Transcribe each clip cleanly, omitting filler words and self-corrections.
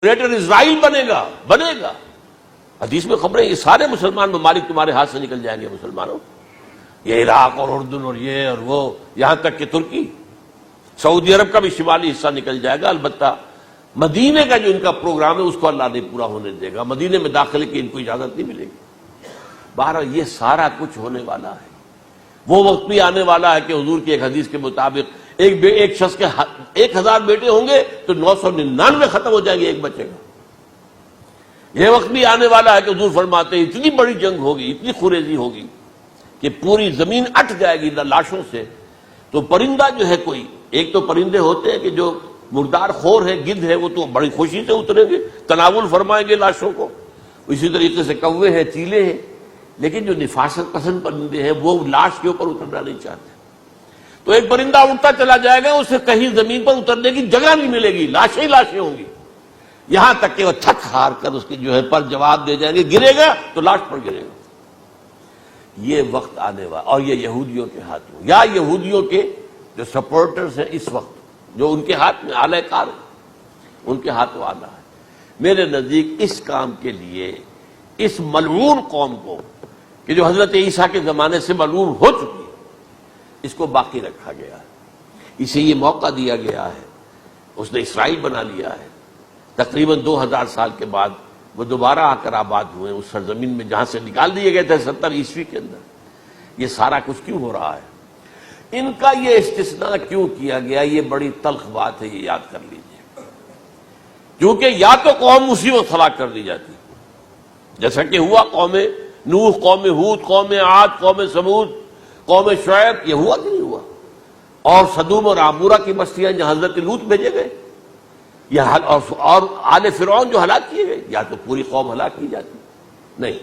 Greater اسرائیل بنے گا. حدیث میں خبریں یہ سارے مسلمان ممالک تمہارے ہاتھ سے نکل جائیں گے مسلمانوں. یہ عراق اور اردن اور یہ اور وہ، یہاں تک کہ ترکی، سعودی عرب کا بھی شمالی حصہ نکل جائے گا. البتہ مدینے کا جو ان کا پروگرام ہے اس کو اللہ نہیں پورا ہونے دے گا. مدینے میں داخلے کی ان کو اجازت نہیں ملے گی. بہرحال یہ سارا کچھ ہونے والا ہے. وہ وقت بھی آنے والا ہے کہ حضور کی ایک حدیث کے مطابق ایک شخص کے 1000 بیٹے ہوں گے تو 999 ختم ہو جائیں گے، ایک بچے گا. یہ وقت بھی آنے والا ہے کہ حضور فرماتے ہیں اتنی بڑی جنگ ہوگی، اتنی خوریزی ہوگی کہ پوری زمین اٹھ جائے گی لاشوں سے. تو پرندہ جو ہے کوئی، ایک تو پرندے ہوتے ہیں کہ جو مردار خور ہے، گدھ ہے، وہ تو بڑی خوشی سے اتریں گے، تناول فرمائیں گے لاشوں کو. اسی طریقے سے کوے ہیں، چیلے ہیں. لیکن جو نفاست پسند پرندے ہیں وہ لاش کے اوپر اترنا نہیں چاہتے. تو ایک پرندہ اڑتا چلا جائے گا، اسے کہیں زمین پر اترنے کی جگہ نہیں ملے گی، لاشیں ہی لاشیں ہوں گی، یہاں تک کہ وہ تھک ہار کر اس کی جو ہے پر جواب دے جائیں گے. گرے گا تو لاش پر گرے گا. یہ وقت آنے والا، اور یہ یہودیوں کے ہاتھوں، یا یہودیوں کے جو سپورٹرز ہیں اس وقت، جو ان کے ہاتھ میں آلہ کار ہے، ان کے ہاتھوں آنا ہے. میرے نزدیک اس کام کے لیے اس ملعون قوم کو، کہ جو حضرت عیسیٰ کے زمانے سے ملعون ہو چکی ہے، اس کو باقی رکھا گیا ہے. اسے یہ موقع دیا گیا ہے. اس نے اسرائیل بنا لیا ہے. تقریباً 2000 سال کے بعد وہ دوبارہ آ کر آباد ہوئے اس سرزمین میں جہاں سے نکال دیے گئے تھے 70 عیسوی کے اندر. یہ سارا کچھ کیوں ہو رہا ہے؟ ان کا یہ استثناء کیوں کیا گیا؟ یہ بڑی تلخ بات ہے، یہ یاد کر لیجیے. کیونکہ یا تو قوم اسی وقت ہلاک کر دی جاتی، جیسا کہ ہوا قوم نوح، قوم ہود، قوم عاد، قوم ثمود، قوم شعیب. یہ ہوا کہ نہیں ہوا؟ اور سدوم اور عمورہ کی بستیاں جہاں حضرت لوط بھیجے گئے، اور آل فرعون جو ہلاک کیے گئے. یا تو پوری قوم ہلاک کی جاتی، نہیں.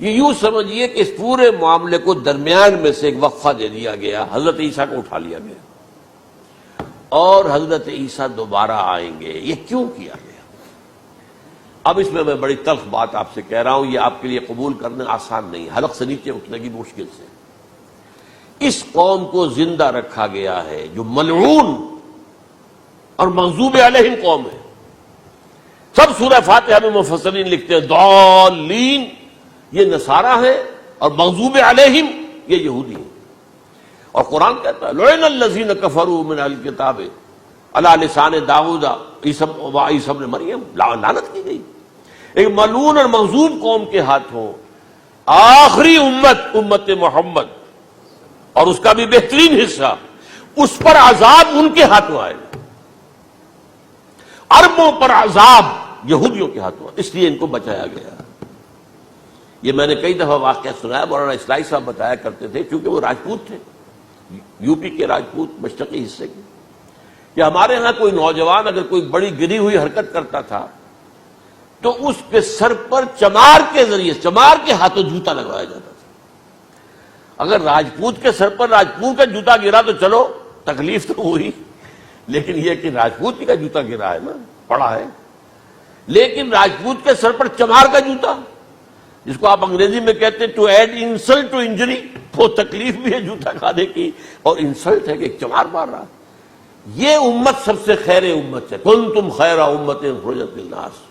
یہ یوں سمجھیے کہ اس پورے معاملے کو درمیان میں سے ایک وقفہ دے دیا گیا. حضرت عیسیٰ کو اٹھا لیا گیا اور حضرت عیسیٰ دوبارہ آئیں گے. یہ کیوں کیا گیا؟ اب اس میں بڑی تلخ بات آپ سے کہہ رہا ہوں، یہ آپ کے لیے قبول کرنا آسان نہیں، حلق سے نیچے اٹھنے کی مشکل سے. اس قوم کو زندہ رکھا گیا ہے جو ملعون اور مغضوب علیہم قوم ہے. سب سورہ فاتحہ میں مفسرین لکھتے ہیں ضالین، یہ نصارہ ہیں، اور مغضوب علیہم یہ یہودی ہیں. اور قرآن کہتا ہے لعن الذین کفروا من اہل الکتاب علی لسان داؤد وعیسی ابن مریم، لعنت کی گئی. ایک ملعون اور مغضوب قوم کے ہاتھوں آخری امت محمد، اور اس کا بھی بہترین حصہ، اس پر عذاب ان کے ہاتھوں آئے گا. اربوں پر عذاب یہودیوں کے ہاتھوں، اس لیے ان کو بچایا گیا. یہ میں نے کئی دفعہ واقعہ سنایا. مولانا اسلائی صاحب بتایا کرتے تھے، چونکہ وہ راجپوت تھے، یو پی کے راجپوت، مشرقی حصے کے، کہ ہمارے ہاں کوئی نوجوان اگر کوئی بڑی گری ہوئی حرکت کرتا تھا تو اس کے سر پر چمار کے ذریعے، چمار کے ہاتھوں جوتا لگوایا جاتا تھا. اگر راجپوت کے سر پر راجپوت کا جوتا گرا تو چلو تکلیف تو ہوئی، لیکن یہ کہ راجپوت کا جوتا گرا ہے نا، پڑا ہے. لیکن راجپوت کے سر پر چمار کا جوتا، جس کو آپ انگریزی میں کہتے ہیں to add insult to injury, وہ تکلیف بھی ہے جوتا کھانے کی، اور انسلٹ ہے کہ ایک چمار مار رہا. یہ امت سب سے خیر امت ہے. کنتم خیر امت اخرجت للناس.